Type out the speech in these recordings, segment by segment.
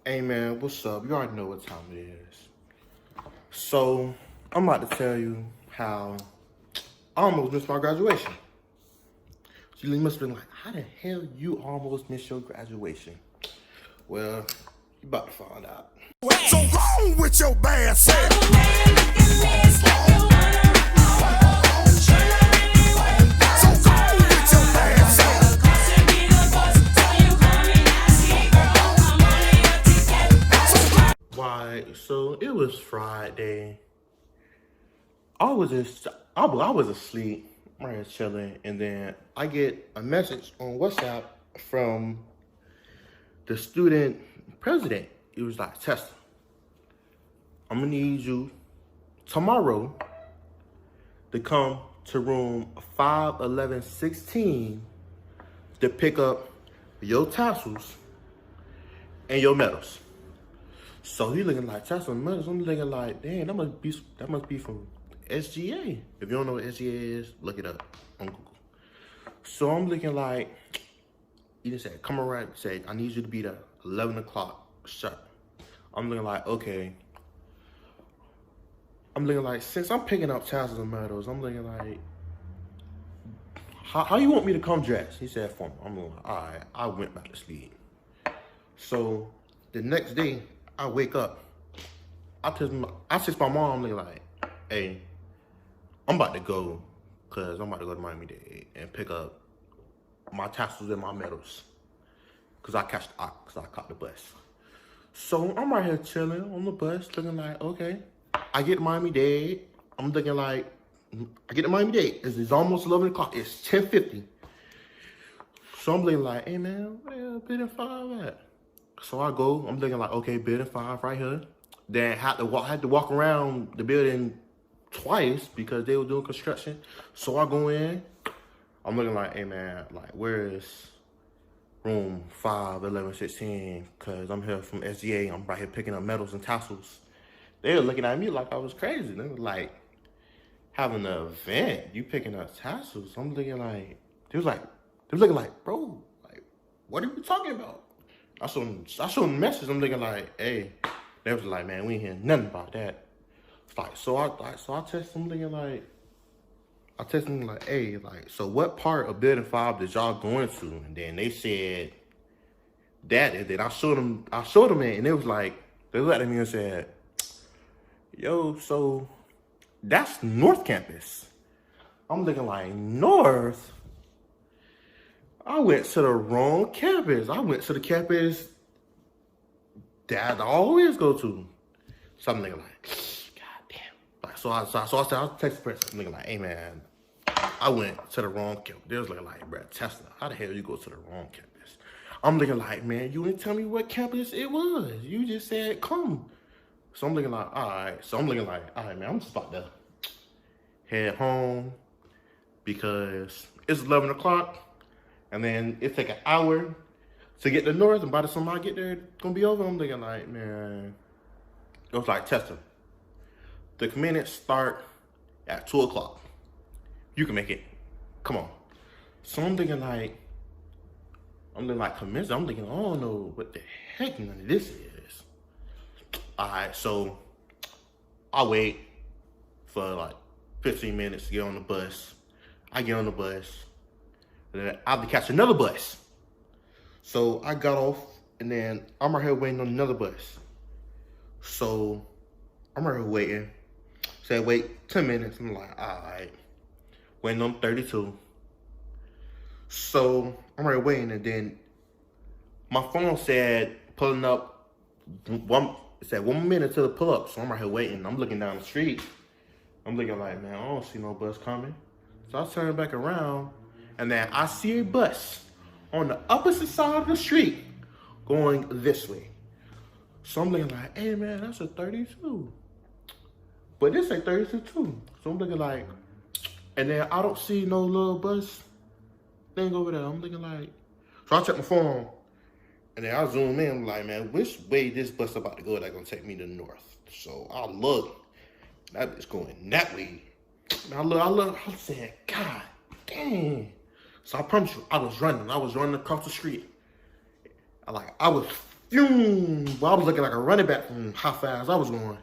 Hey man, what's up? You already know what time it is. So, I'm about to tell you how I almost missed my graduation. So you must have been like, how the hell you almost missed your graduation? Well, you about to find out. So wrong with your bad self. Why? So it was Friday. I was asleep, right here chilling, and then I get a message on WhatsApp from the student president. It was like, Testa, I'm gonna need you tomorrow to come to room 51116 to pick up your tassels and your medals. So he looking like tassels and medals. I'm looking like, damn, that must be from SGA. If you don't know what SGA is, look it up on Google. So I'm looking like, he just said, come around, say, I need you to be there 11 o'clock sharp. I'm looking like, okay. I'm looking like, since I'm picking up tassels and medals, I'm looking like, how you want me to come dress? He said, for me. I'm like, all right, I went back to sleep. So the next day, I wake up. I text my mom, looking like, hey, I'm about to go, because I'm about to go to Miami-Dade and pick up my tassels and my medals. Because I caught the bus. So I'm right here chilling on the bus, looking like, okay. I get to Miami-Dade. I'm looking like, I get to Miami-Dade. It's almost 11 o'clock. It's 10:50. So I'm looking like, hey man, where Building 5 at? So I go, I'm looking like, okay, Building 5 right here. Then I had to walk around the building twice because they were doing construction. So I go in, I'm looking like, hey man, like where is room 51116? Cause I'm here from SGA. I'm right here picking up medals and tassels. They were looking at me like I was crazy. They were like, having an event, you picking up tassels. I'm looking like, they was looking like, bro, like, what are you talking about? I showed them the message. I'm looking like, hey, they was like, man, we ain't hearing nothing about that. It's like, so I text them looking like, hey, like, so what part of Building 5 did y'all going to? And then they said that, and then I showed them it, and it was like, they looked at me and said, yo, so that's North Campus. I'm looking like, North? I went to the wrong campus. I went to the campus that I always go to. So I'm looking like, God damn. Like, so I text the person. I'm looking like, hey man, I went to the wrong campus. They was looking like, bro, Testa, how the hell you go to the wrong campus? I'm looking like, man, you didn't tell me what campus it was. You just said come. So I'm looking like, all right. So I'm looking like, all right, man, I'm just about to head home because it's 11 o'clock. And then it take an hour to get to North, and by the time I get there, it's gonna be over. I'm thinking like, man, it was like, Testa, the minutes start at 2 o'clock. You can make it. Come on. So I'm thinking like, convinced. I'm thinking, I don't know what the heck none of this is. All right, so I wait for like 15 minutes to get on the bus. I get on the bus. And then I have to catch another bus. So I got off, and then I'm right here waiting on another bus. So I'm right here waiting. Said wait 10 minutes. I'm like, all right. Waiting on 32. So I'm right here waiting, and then my phone said pulling up. It said 1 minute till the pull up. So I'm right here waiting. I'm looking down the street. I'm looking like, man, I don't see no bus coming. So I turn back around. And then I see a bus on the opposite side of the street going this way. So I'm looking like, hey man, that's a 32. But this ain't 32 too. So I'm looking like, and then I don't see no little bus thing over there. I'm looking like, so I check my phone, and then I zoom in. I'm like, man, which way this bus about to go that's gonna take me to North? So I look, that bitch going that way. And I look, I said, God dang. So I promise you, I was running across the street. I was Phew. Well, I was looking like a running back from how fast I was going.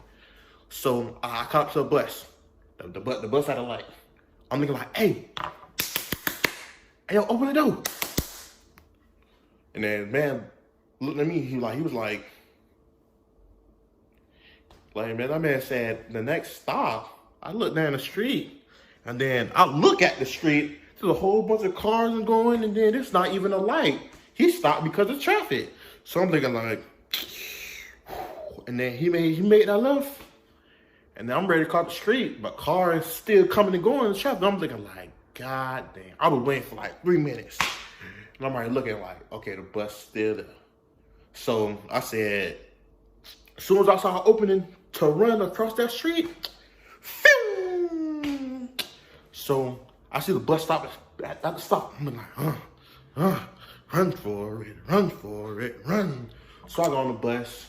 So I caught up to a bus. The bus had a light. I'm looking like, hey, yo, open the door. And then man looked at me. He was like, man, that man said the next stop. I look down the street, and then I look at the street. There's a whole bunch of cars going, and then it's not even a light. He stopped because of traffic. So I'm thinking like, and then he made that left. And then I'm ready to cross the street, but cars still coming and going in the traffic. I'm thinking like, God damn. I was waiting for like 3 minutes. And I'm already looking like, okay, the bus still there. So I said, as soon as I saw her opening to run across that street, phew! So I see the bus stop at the stop. I'm like, run for it, run for it, run. So I go on the bus.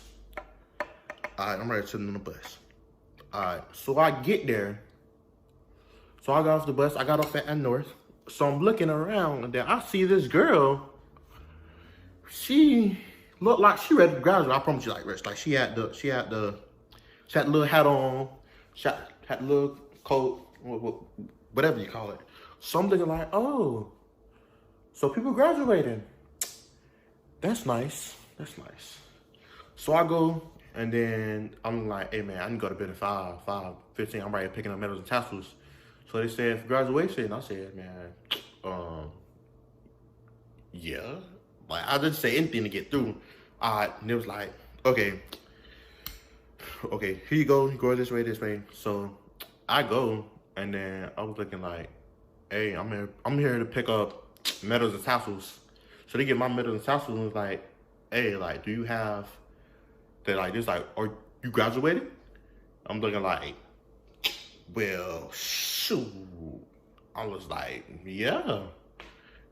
All right, I'm ready to sit on the bus. All right, so I get there. So I got off the bus. I got off at North. So I'm looking around, and then I see this girl. She looked like she ready to graduate. I promise you, like Rich. Like she had the little hat on. She had the little coat, whatever you call it. So I'm thinking like, oh, so people graduating. That's nice. That's nice. So I go. And then I'm like, hey man, I can go to bed at 5:15. I'm right here picking up medals and tassels. So they said for graduation, I said, man, yeah. Like I didn't say anything to get through. And it was like, okay, here you go. You go this way. So I go, and then I was looking like, hey, I'm here to pick up medals and tassels. So they get my medals and tassels and was like, hey, like, do you have that like this, like, are you graduated? I'm looking like, well, shoot. I was like, yeah.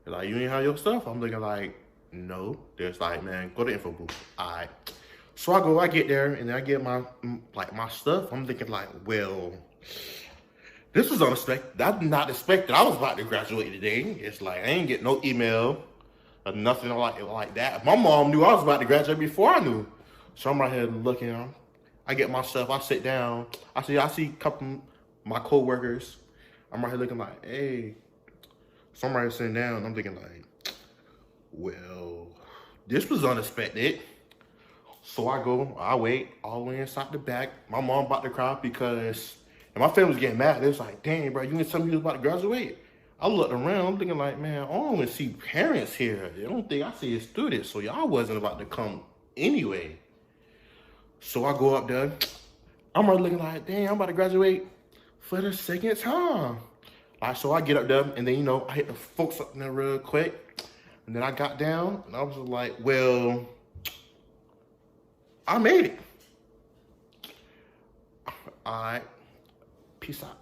They're like, you ain't have your stuff? I'm looking like, no. There's like, man, go to the info booth. All right. So I get there, and then I get my stuff. I'm thinking like, well, this was unexpected. I did not expect that I was about to graduate today. It's like, I ain't get no email or nothing like that. My mom knew I was about to graduate before I knew. So I'm right here looking. I get my stuff. I sit down. I see a couple of my co-workers. I'm right here looking like, hey. So I'm right here sitting down. I'm thinking like, well, this was unexpected. So I wait all the way inside the back. My mom about to cry because, and my family was getting mad. They was like, dang, bro, you didn't tell me you was about to graduate. I looked around. I'm thinking like, man, I don't even see parents here. I don't think I see a student. So y'all wasn't about to come anyway. So I go up there. I'm already looking like, dang, I'm about to graduate for the second time. So I get up there, and then, I hit the folks up in there real quick. And then I got down, and I was like, well, I made it. All right. Peace out.